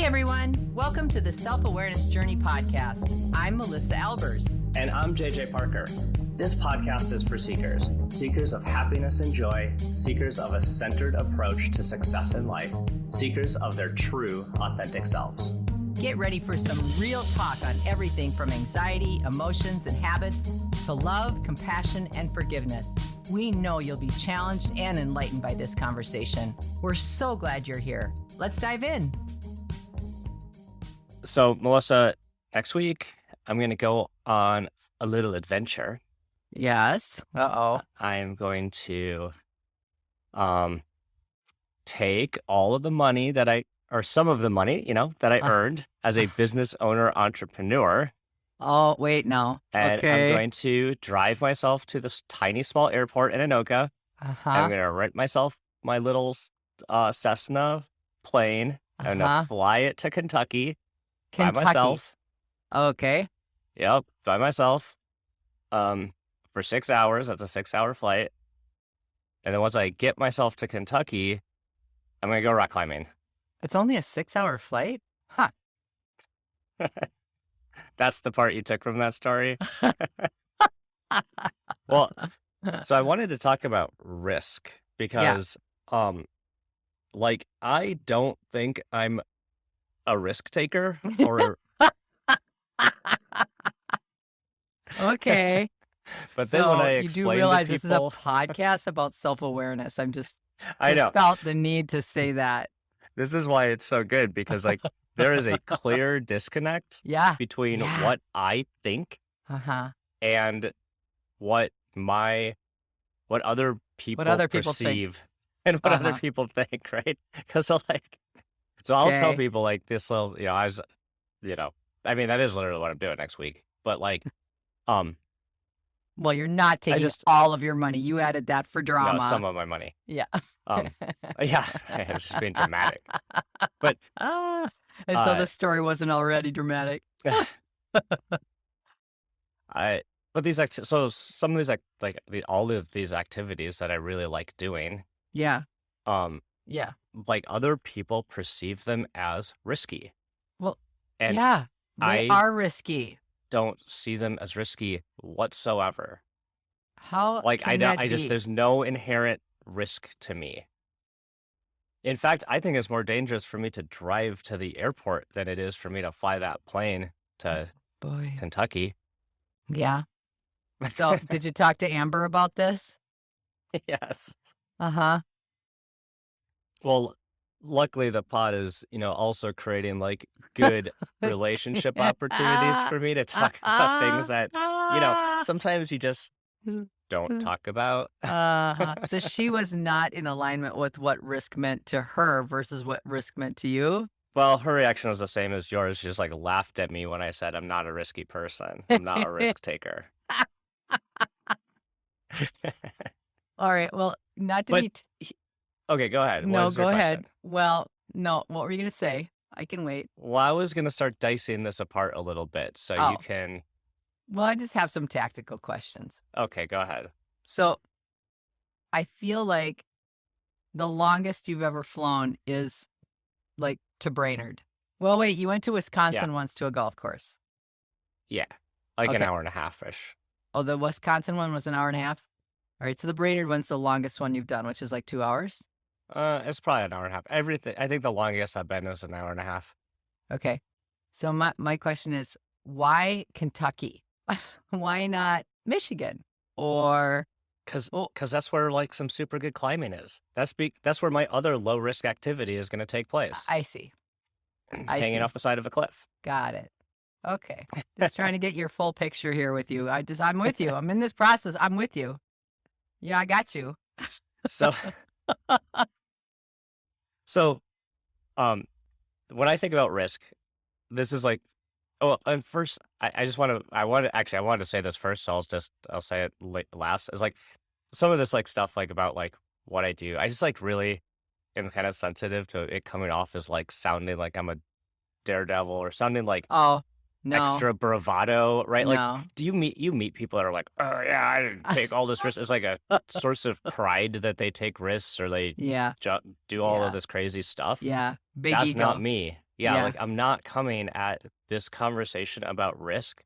Hey everyone, welcome to the Self-Awareness Journey podcast. I'm Melissa Albers. And I'm JJ Parker. This podcast is for seekers of happiness and joy, seekers of a centered approach to success in life, seekers of their true, authentic selves. Get ready for some real talk on everything from anxiety, emotions, and habits to love, compassion, and forgiveness. We know you'll be challenged and enlightened by this conversation. We're so glad you're here. Let's dive in. So, Melissa, next week, I'm going to go on a little adventure. Yes. I'm going to take all of the money or some of the money, that I earned as a business owner entrepreneur. Oh, wait, no. And Okay. I'm going to drive myself to this tiny, small airport in Anoka. I'm going to rent myself my little Cessna plane. I'm going to fly it to Kentucky. By myself. Okay. Yep, by myself. For 6 hours. That's a 6-hour flight. And then once I get myself to Kentucky, I'm going to go rock climbing. It's only a 6-hour flight? Huh. That's the part you took from that story? Well, so I wanted to talk about risk because, I don't think I'm a risk taker or Okay. But then when I you explain do realize to this is a people, podcast about self-awareness. I know felt the need to say that. this is why it's so good because there is a clear disconnect between what I think and what other people perceive and what other people think, right? Because so I'll tell people this little, that is literally what I'm doing next week. But well, you're not taking all of your money. You added that for drama. No, some of my money. Yeah. It's just being dramatic. But and so the story wasn't already dramatic. But these so some of these all of these activities that I really like doing. Yeah. Other people perceive them as risky. Well, and they are risky. Don't see them as risky whatsoever. How can that be? There's no inherent risk to me. In fact, I think it's more dangerous for me to drive to the airport than it is for me to fly that plane to Kentucky. Yeah. So did you talk to Amber about this? Yes. Well, luckily the pod is, also creating good relationship opportunities for me to talk about things that, sometimes you just don't talk about. So she was not in alignment with what risk meant to her versus what risk meant to you? Well, her reaction was the same as yours. She just laughed at me when I said, I'm not a risky person. I'm not a risk taker. All right. Well, not to Okay, go ahead. No, what is your go ahead. question? Well, no. What were you going to say? I can wait. Well, I was going to start dicing this apart a little bit so you can... Well, I just have some tactical questions. Okay, go ahead. So I feel like the longest you've ever flown is to Brainerd. Well, wait, you went to Wisconsin once to a golf course. Yeah, an hour and a half-ish. Oh, the Wisconsin one was an hour and a half? All right, so the Brainerd one's the longest one you've done, which is 2 hours? It's probably an hour and a half. I think the longest I've been is an hour and a half. Okay. So my question is, why Kentucky? Why not Michigan? Or because that's where some super good climbing is. That's where my other low risk activity is going to take place. I see. Hanging off the side of a cliff. Got it. Okay. Just trying to get your full picture here with you. I'm with you. I'm in this process. I'm with you. Yeah, I got you. So when I think about risk, this is and first I wanted to say this first, so I'll say it last. It's some of this stuff about what I do. I just really am kind of sensitive to it coming off as sounding like I'm a daredevil or sounding extra bravado, right? No. Do you meet people that are oh yeah, I didn't take all this risk? It's a source of pride that they take risks or they do all of this crazy stuff. Yeah, big That's ego. not me. Yeah, Yeah. like I'm not coming at this conversation about risk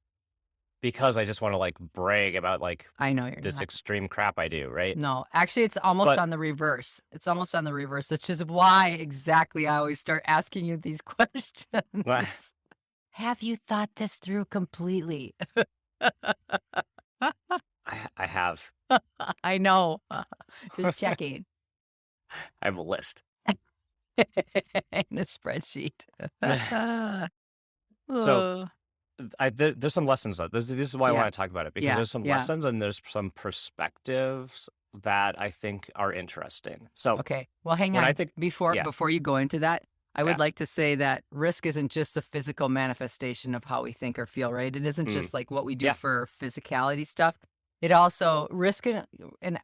because I just want to like brag about like I know you're this not. extreme crap I do, right? No, actually, it's almost But on the reverse. It's almost on the reverse, which is why exactly I always start asking you these questions. Have you thought this through completely? I have I know. Just checking. I have a list. In a spreadsheet. So Uh, there's some lessons though. This is why I yeah, want to talk about it because yeah, there's some yeah. lessons and there's some perspectives that I think are interesting. So Okay. Well, hang when I on. think, Before yeah, before you go into that, I yeah, would like to say that risk isn't just the physical manifestation of how we think or feel, right? It isn't mm, just like what we do yeah, for physicality stuff. It also risk and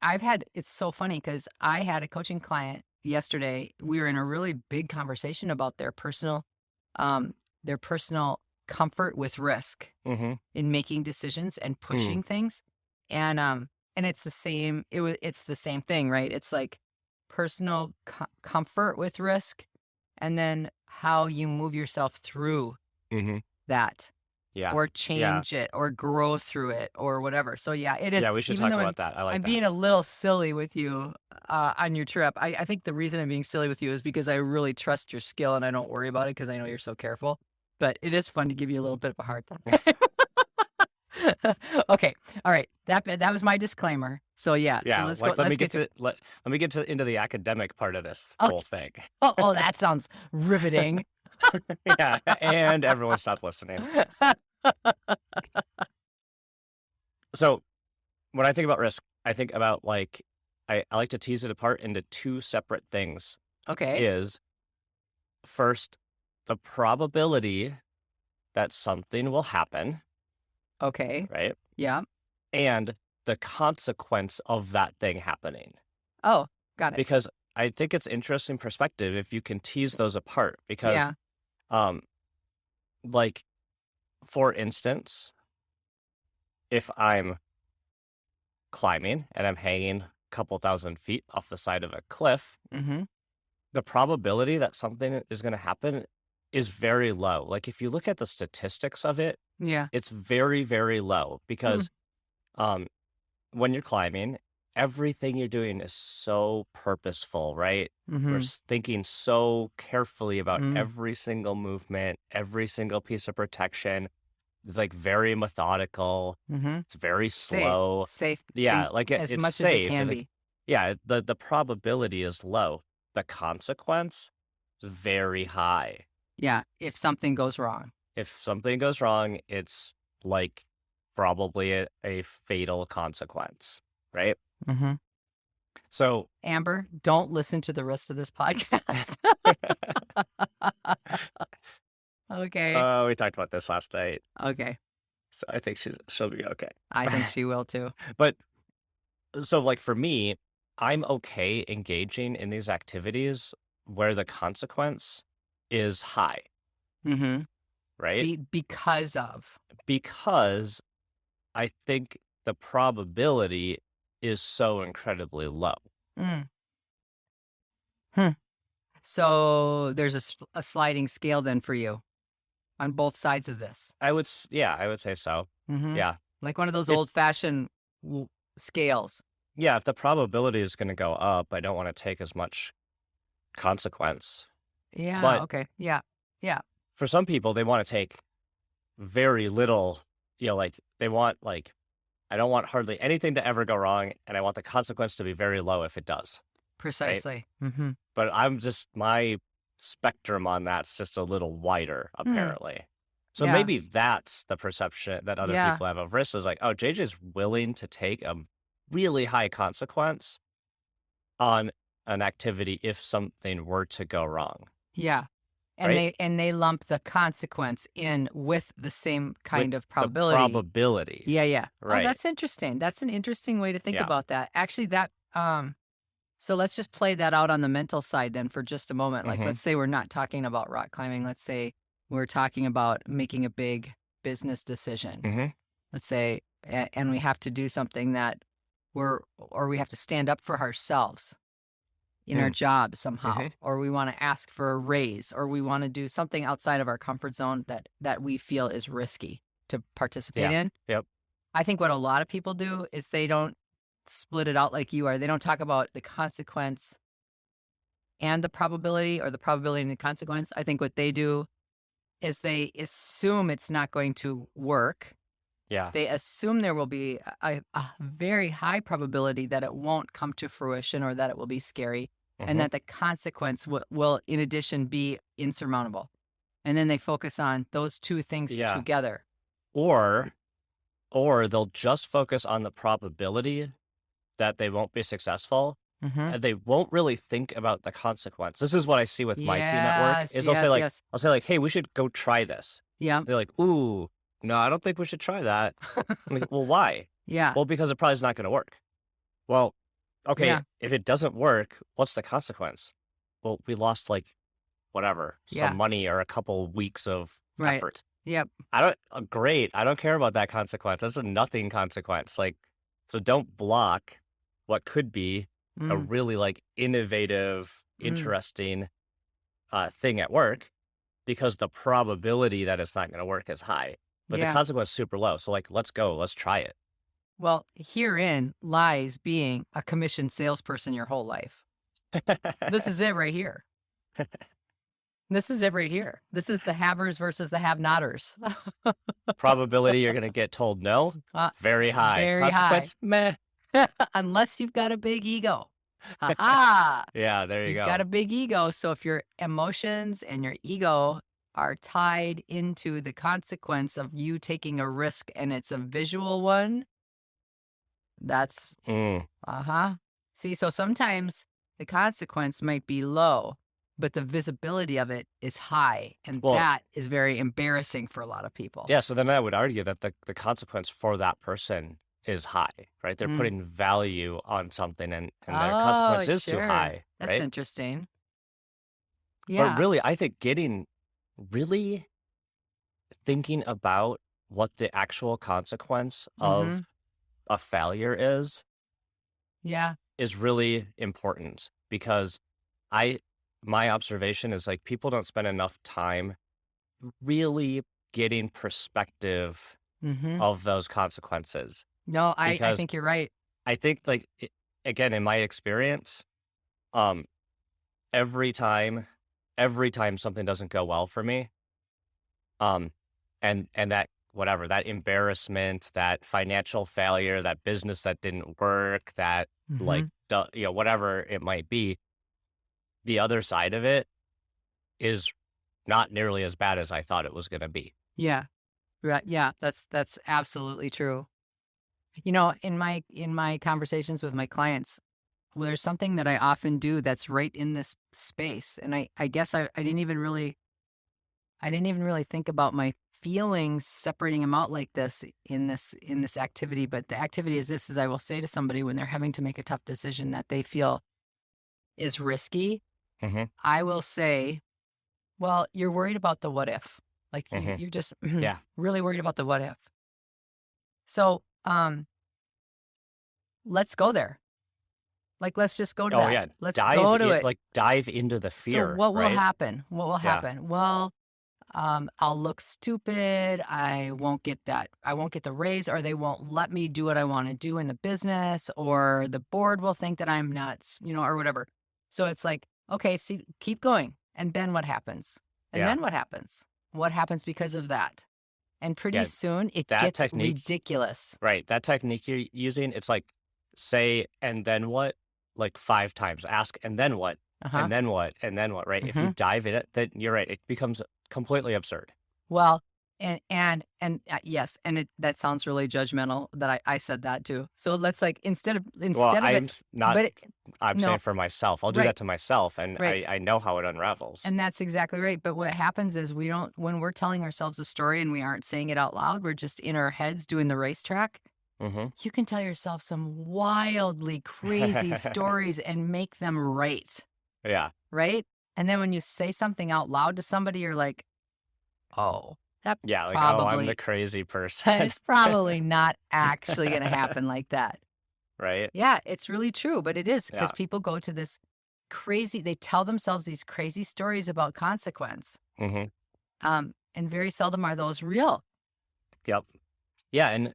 it's so funny because I had a coaching client yesterday. We were in a really big conversation about um their personal comfort with risk mm-hmm, in making decisions and mm, pushing things. And it's the same it's the same thing, right? It's like personal comfort with risk and then how you move yourself through mm-hmm, that yeah, or yeah, change it or grow through it or whatever. So yeah, it is yeah. We should even talk though about that. I like I'm that. being a little silly with you on your trip. I think the reason I'm being silly with you is because I really trust your skill and I don't worry about it because I know you're so careful. But it is fun to give you a little bit of a hard time. Okay. All right. That was my disclaimer. So yeah. So Yeah, let's go. like Let's get to. let me get to into the academic part of this whole Okay. thing. Oh, that sounds riveting. Yeah, and everyone stopped listening. So when I think about risk, I think about like I like to tease it apart into two separate things. Okay. Is first the probability that something will happen, Okay. right? Yeah. And the consequence of that thing happening. Oh, got it. Because I think it's interesting perspective if you can tease those apart because Yeah. um like for instance, if I'm climbing and I'm hanging a couple thousand feet off the side of a cliff, Mm-hmm. the probability that something is going to happen is very low. Like if you look at the statistics of it, Yeah. it's very, very low Hmm. because um, when you're climbing, everything you're doing is so purposeful, right? We're Mm-hmm. thinking so carefully about Mm. every single movement, every single piece of protection. It's like very methodical. Mm-hmm. It's very Safe. slow. Safe Yeah, thing like as it's much as it safe. can Like, be. yeah, the probability is low. The consequence is very high. Yeah. If something goes wrong. If something goes wrong, it's like probably a fatal consequence, right? Mm-hmm. So, Amber, don't listen to the rest of this podcast. Okay. we talked about this last night, Okay. so I think she'll be okay. I think she will too. But so, like for me, I'm okay engaging in these activities where the consequence is high, Mm-hmm. right? Because of. Because I think the probability is so incredibly low. Mm. Hmm. So there's a sliding scale then for you on both sides of this. Yeah, I would say so. Mm-hmm. Yeah. Like one of those If old-fashioned scales. yeah, if the probability is going to go up, I don't want to take as much consequence. Yeah. But Okay. Yeah. Yeah. for some people, they want to take very little, like they want like I don't want hardly anything to ever go wrong, and I want the consequence to be very low if it does, right? Precisely. Mm-hmm. But my spectrum on that's just a little wider, Hmm. apparently. So Yeah. maybe that's the perception that other Yeah. people have of risk is like, oh, JJ's willing to take a really high consequence on an activity if something were to go wrong, Yeah. And right? they lump the consequence in with the same With kind of the probability. probability, Yeah, yeah. Oh, right? that's interesting. That's an interesting way to think Yeah. about that. Actually, so let's just play that out on the mental side then for just a moment. Like, Mm-hmm. let's say we're not talking about rock climbing. Let's say we're talking about making a big business decision. Mm-hmm. Let's say, and we have to do something that or we have to stand up for ourselves. in our Mm. job somehow, hmm or we want to ask for a raise, or we want to do something outside of our comfort zone that we feel is risky to participate Yeah. in. Yep. I think what a lot of people do is they don't split it out like you are. They don't talk about the consequence and the probability, or the probability and the consequence. I think what they do is they assume it's not going to work. Yeah. They assume there will be a very high probability that it won't come to fruition, or that it will be scary, and hmm that the consequence will in addition, be insurmountable. And then they focus on those two things Yeah. together. Or they'll just focus on the probability that they won't be successful, Hmm. and they won't really think about the consequence. This is what I see with my team at work. Yes, Is they'll say yes, like, yes. hey, we should go try this. Yeah. They're like, ooh, no, I don't think we should try that. I'm like, well, why? Yeah. Well, because it probably is not going to work. Well, okay, Yeah. if it doesn't work, what's the consequence? Well, we lost like whatever, Yeah. some money or a couple weeks of Right. effort. Yep. I don't, great. I don't care about that consequence. That's a nothing consequence. Like, so don't block what could be a Mm, really like innovative, mm. interesting thing at work, because the probability that it's not going to work is high, but the Yeah. consequence is super low. So like, let's go, let's try it. Well, herein lies being a commissioned salesperson your whole life. This is it right here. This is it right here. This is the havers versus the have-notters. Probability you're going to get told no, Uh, very high. very Consequence, meh. Unless you've got a big ego. Ha-ha! Yeah, there you You've go. got a big ego. So if your emotions and your ego are tied into the consequence of you taking a risk, and it's a visual one, that's Mm. See, so sometimes the consequence might be low, but the visibility of it is high, and Well, that is very embarrassing for a lot of people. yeah, so then I would argue that the consequence for that person is high, right? They're Mm. putting value on something, and their Oh, consequence is too sure. high, That's right? interesting. But Yeah. really, I think really thinking about what the actual consequence Mm-hmm. of a failure Yeah. is really important, because my observation is like, people don't spend enough time really getting perspective Mm-hmm. of those consequences. No, I Because think you're right. I think like again, in my experience, um every time something doesn't go well for me, um and that whatever, that embarrassment, that financial failure, that business that didn't work, that like Mm-hmm. whatever it might be, the other side of it is not nearly as bad as I thought it was going to be. Yeah. Right. Yeah. That's absolutely true. In my conversations with my clients, well, there's something that I often do that's right in this space. And I guess I didn't even really think about my feelings, separating them out like this in this activity. But the activity is this: is I will say to somebody when they're having to make a tough decision that they feel is risky, hmm I will say, well, you're worried about the what if. Like hmm you're just Yeah. really worried about the what if. So let's go there. Like, let's just go to Oh that. yeah. Let's go to it. Like dive into the So fear, what will right? happen? What will Yeah. happen? Well, I'll look stupid. I won't get that. I won't get the raise, or they won't let me do what I want to do in the business, or the board will think that I'm nuts, or whatever. So it's like, okay, see, keep going. And then what happens? And Yeah. then what happens? What happens because of that? And pretty Yeah. soon it That gets technique, ridiculous. right? That technique you're using, it's like, say, and then what? Like 5 times. Ask, and then what? Uh-huh. And then what? And then what, right? If you dive in it, then you're right. It becomes completely absurd. Well, and yes, and that sounds really judgmental that I said that too. So let's like instead of Well, I'm it, not, but I'm no, saying for myself. I'll do right, that to myself, and right, I know how it unravels. and that's exactly right. But what happens is when we're telling ourselves a story and we aren't saying it out loud, we're just in our heads doing the racetrack. Mm-hmm. You can tell yourself some wildly crazy stories and make them right, Yeah. right? And then when you say something out loud to somebody, you're like, oh, that Yeah. Like, oh, I'm probably the crazy person. it's probably not actually going to happen like that. Right? Yeah, it's really true, but it is because Yeah. people go to this crazy, they tell themselves these crazy stories about consequence. hmm And very seldom are those real. Yep. Yeah, and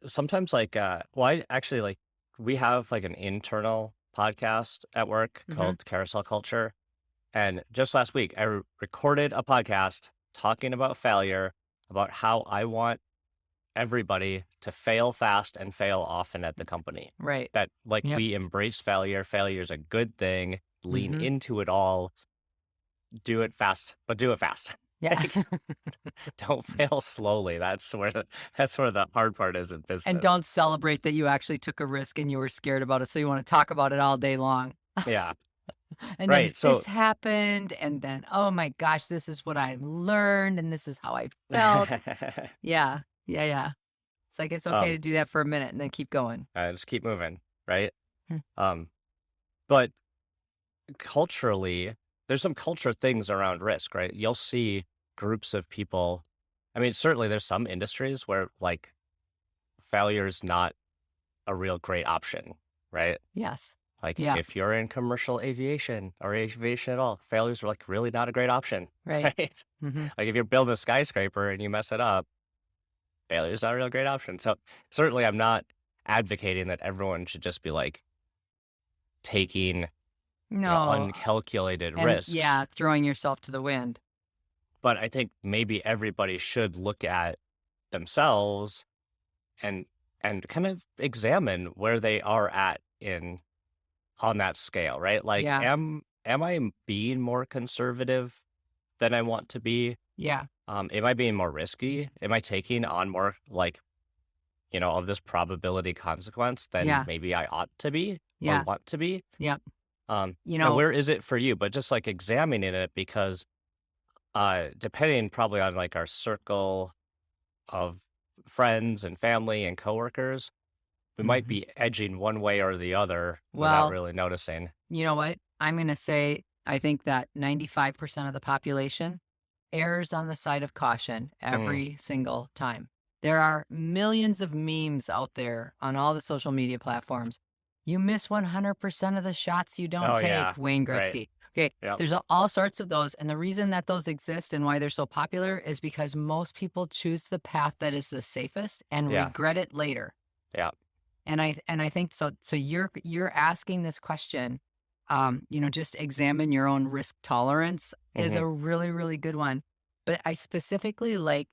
sometimes well, I actually we have like an internal podcast at work Mm-hmm. called Carousel Culture, and just last week I recorded a podcast talking about failure, about how I want everybody to fail fast and fail often at the company. Right. That Yep. we embrace failure. Failure is a good thing. Lean Mm-hmm. into it all. Do it fast, but do it fast. Yeah. Like, don't fail slowly. That's where the hard part is in And business. don't celebrate that you actually took a risk and you were scared about it. So you want to talk about it all day long. Yeah. And then Right. So this happened. And then, oh my gosh, this is what I learned. And this is how I felt. Yeah. Yeah. Yeah. It's like, it's okay to um do that for a minute and then keep going. just keep moving, right? Hmm. But culturally, there's some culture things around risk, right? You'll see groups of people. I mean, certainly there's some industries where failure is not a real great option, right? Yes. Like Yeah. if you're in commercial aviation or aviation at all, failures are really not a great option, Right. right? Mm-hmm. Like if you're building a skyscraper and you mess it up, failure is not a real great option. So certainly I'm not advocating that everyone should just be taking No. uncalculated And risks. yeah, throwing yourself to the wind. But I think maybe everybody should look at themselves and kind of examine where they are at on that scale, right? Like, Yeah. am I being more conservative than I want to be? Yeah. Am I being more risky? Am I taking on more of this probability consequence than Yeah. maybe I ought to be or Yeah. want to be? Yep. And You know, where is it for you? But just examining it, because depending probably on our circle of friends and family and coworkers, we might mhm. be edging one way or the other without Well, really noticing. you know what? I'm going to say, I think that 95% of the population errs on the side of caution Mm. every single time. There are millions of memes out there on all the social media platforms. You miss 100% of the shots you don't Oh take, yeah, Wayne right. Gretzky. Okay, Yep. there's all sorts of those. And the reason that those exist and why they're so popular is because most people choose the path that is the safest and Yeah. regret it later. Yeah. And I think so. So you're asking this question, just examine your own risk tolerance is hmm a really, really good one. But I specifically like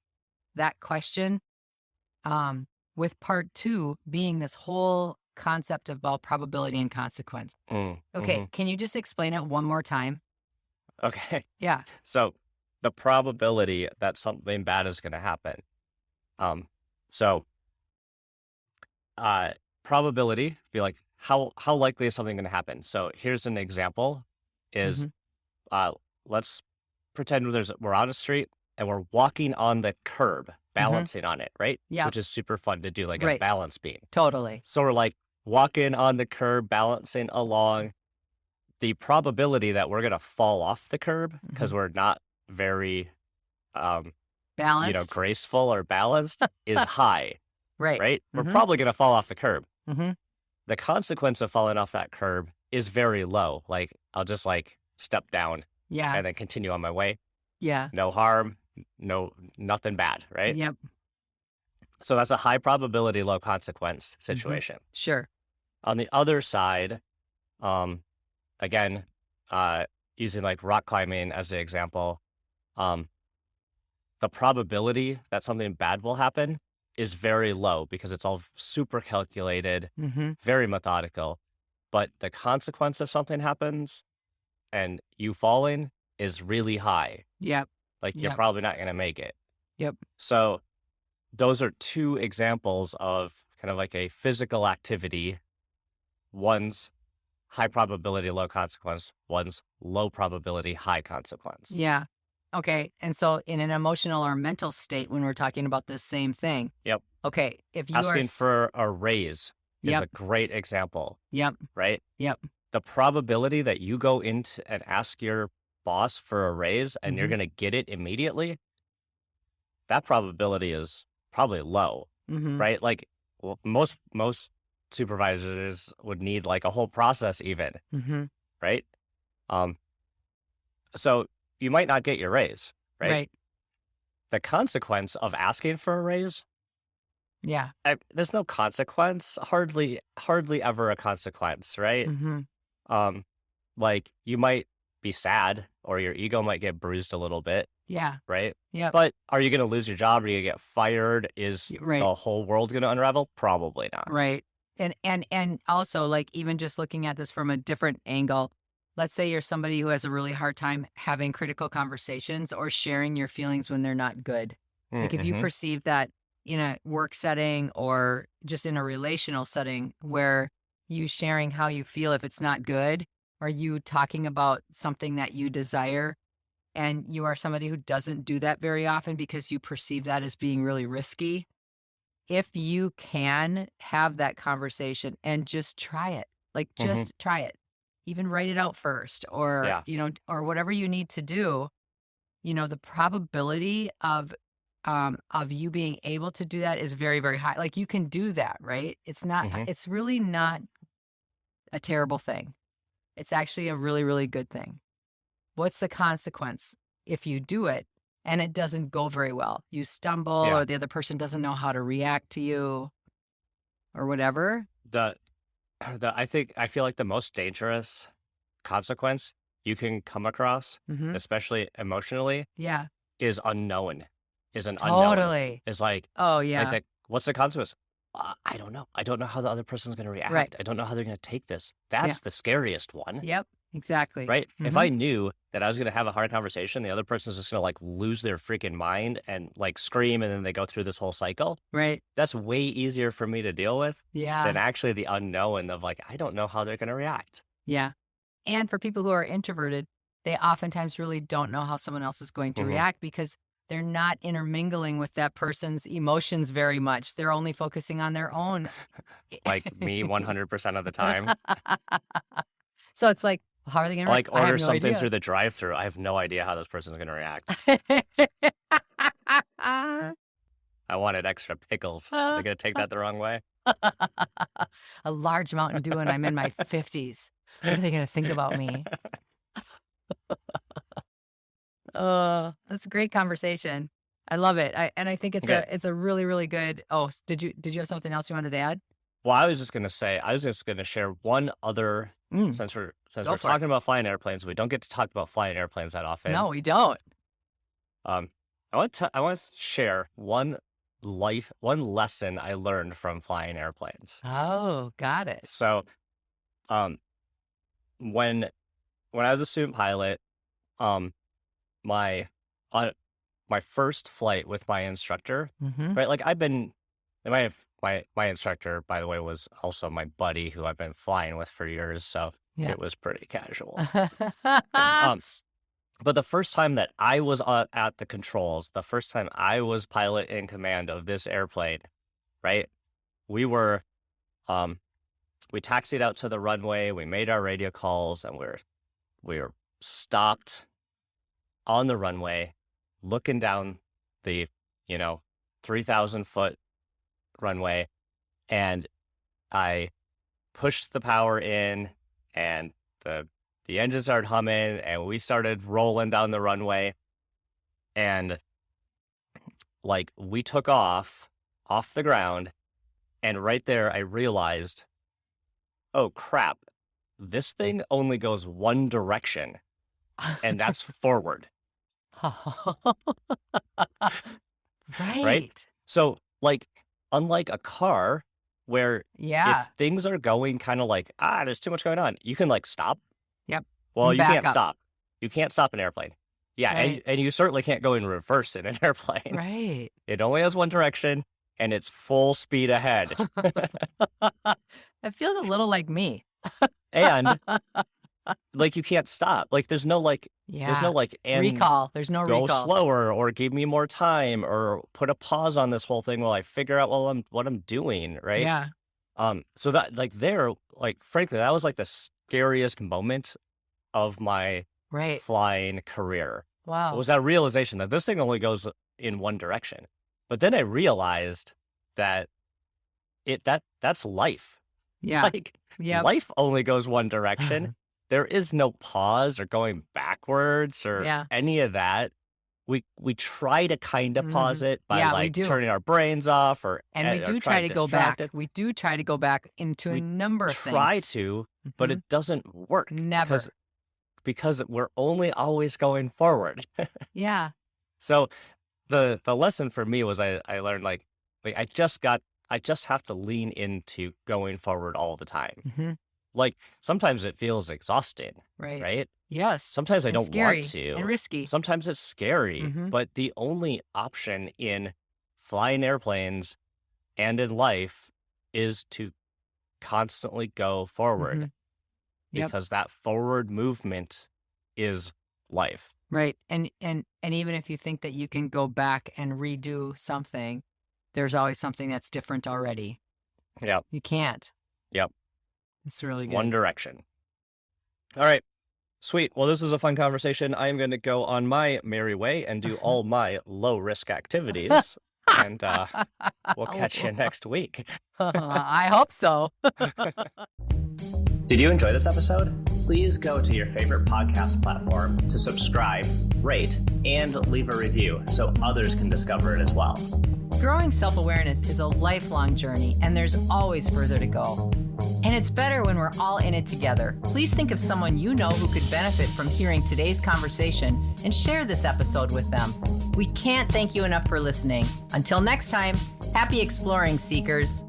that question, with part two being this whole concept about probability and consequence. Mm. Okay, hmm can you just explain it one more time? Okay. Yeah. So the probability that something bad is going to happen. So probability be how likely is something going to happen? So here's an example: is hmm let's pretend we're on a street and we're walking on the curb, hmm balancing on it, right? Yeah. Which is super fun to do, like a Right. balance beam. Totally. So we're walking on the curb, balancing along. The probability that we're gonna fall off the curb because hmm we're not very, Balanced. graceful or balanced is high, Right. right? We're hmm probably gonna fall off the curb. hmm The consequence of falling off that curb is very low. I'll just step down Yeah. and then continue on my way. Yeah. No harm, nothing bad, right? Yep. So that's a high probability, low consequence hmm situation. Sure. On the other side, again, using rock climbing as the example, um, the probability that something bad will happen is very low because it's all super calculated, hmm very methodical. But the consequence of something happens and you falling is really high. Yep. You're Yep. probably not going to make it. Yep. So those are two examples of kind of a physical activity. One's high probability, low consequence. One's low probability, high consequence. Yeah. Okay. And so in an emotional or mental state, when we're talking about the same thing. Yep. Okay. If you are. Asking for a raise is Yep. a great example, Yep. right? Yep. The probability that you go into and ask your boss for a raise and you're hmm going to get it immediately, that probability is probably low, hmm right? Well, most supervisors would need a whole process even, hmm right? Um, so you might not get your raise, right? Right. The consequence of asking for a raise, Yeah. there's no consequence, hardly ever a consequence, right? Mm-hmm. Um, like you might be sad or your ego might get bruised a little bit, Yeah. right? Yep. But are you going to lose your job? Are you going to get fired? Is Right. the whole world going to unravel? Probably not. Right. And also, like, even just looking at this from a different angle, let's say you're somebody who has a really hard time having critical conversations or sharing your feelings when they're not good. Like, if you Mm-hmm. perceive that in a work setting or just in a relational setting where you sharing how you feel, if it's not good, or you talking about something that you desire, and you are somebody who doesn't do that very often because you perceive that as being really risky, if you can have that conversation and just try it, like Mm-hmm. just try it, even write it out first, or, Yeah. or whatever you need to do, the probability of you being able to do that is very, very high. Like you can do that, right? Mm-hmm. It's really not a terrible thing. It's actually a really, really good thing. What's the consequence if you do it and it doesn't go very well? You stumble Yeah. or the other person doesn't know how to react to you or whatever. I feel like the most dangerous consequence you can come across, Mm-hmm. especially emotionally, Yeah, is unknown. Is an unknown. totally. Is like Oh, like yeah. that. What's the consequence? I don't know. I don't know how the other person's going to Right. react. I don't know how they're going to take this. That's the scariest one, Yep, exactly. right? If Mm-hmm. I knew that I was going to have a hard conversation, the other person's just going to like lose their freaking mind and like scream, and then they go through this whole cycle. Right. That's way easier for me to deal with than Yeah. actually the unknown of like, I don't know how they're going to react. Yeah. And for people who are introverted, they oftentimes really don't know how someone else is going to Mhm. react because they're not intermingling with that person's emotions very much. They're only focusing on their own. Like me 100% of the time. So it's like, how are they going I to like react? I have order no something idea. through the drive-thru. I have no idea how this person's going to react. I wanted extra pickles. They're going to take that the wrong way. A large Mountain Dew and I'm in my 50s. What are they going to think about me? That's a great conversation. I love it. I think it's Okay. it's a really, really good. Oh, did you have something else you wanted to add? Well, I was just going to share one other, Mm, since we're go for it. talking about flying airplanes, we don't get to talk about flying airplanes that often. No, we don't. I want to share one lesson I learned from flying airplanes. Oh, got it. So, um, when I was a student pilot, my my first flight with my instructor, Mm-hmm. right? Like my instructor, by the way, was also my buddy who I've been flying with for years, so Yeah. it was pretty casual. But the first time that I was at the controls, the first time I was pilot in command of this airplane, right? We were, we taxied out to the runway, we made our radio calls, and we were stopped on the runway, looking down the, 3,000-foot runway, and I pushed the power in, and the engine started humming, and we started rolling down the runway, and like we took off the ground, and right there I realized, oh crap, this thing only goes one direction, and that's forward. Right. So, like, unlike a car where Yeah. if things are going kind of like, there's too much going on, you can like stop. Yep. Well, And you back can't up. stop. You can't stop an airplane. Yeah, Right. and you certainly can't go in reverse in an airplane. Right. It only has one direction, and it's full speed ahead. It feels a little like me. And like you can't stop. Like there's no like and Recall. There's no go recall. slower or give me more time or put a pause on this whole thing while I figure out what I'm doing, right? Yeah. So that frankly, that was like the scariest moment of my Right. flying career. Wow. Was that realization that this thing only goes in one direction. But then I realized that that's life. Yeah. Like Yep. life only goes one direction. there is no pause or going backwards or Yeah. any of that. We try to kind of pause it by Yeah, we like do. turning our brains off or And we or do trying try to go distract back. it. We do try to go back into a We number of try things. to, but Mhm. it doesn't work Never. because we're only always going forward. Yeah. So the lesson for me was I learned like I just have to lean into going forward all the time. hmm Like sometimes it feels exhausting, Right. right? Yes. Sometimes I And don't scary want to. and risky. Sometimes it's scary, hmm but the only option in flying airplanes and in life is to constantly go forward hmm Yep. because that forward movement is life. Right. And even if you think that you can go back and redo something, there's always something that's different already. Yep. You can't. Yep. It's really good. One direction. All right. Sweet. Well, this was a fun conversation. I am going to go on my merry way and do all my low risk activities. And we'll catch you next week. I hope so. Did you enjoy this episode? Please go to your favorite podcast platform to subscribe, rate, and leave a review so others can discover it as well. Growing self-awareness is a lifelong journey, and there's always further to go. And it's better when we're all in it together. Please think of someone you know who could benefit from hearing today's conversation and share this episode with them. We can't thank you enough for listening. Until next time, happy exploring, seekers.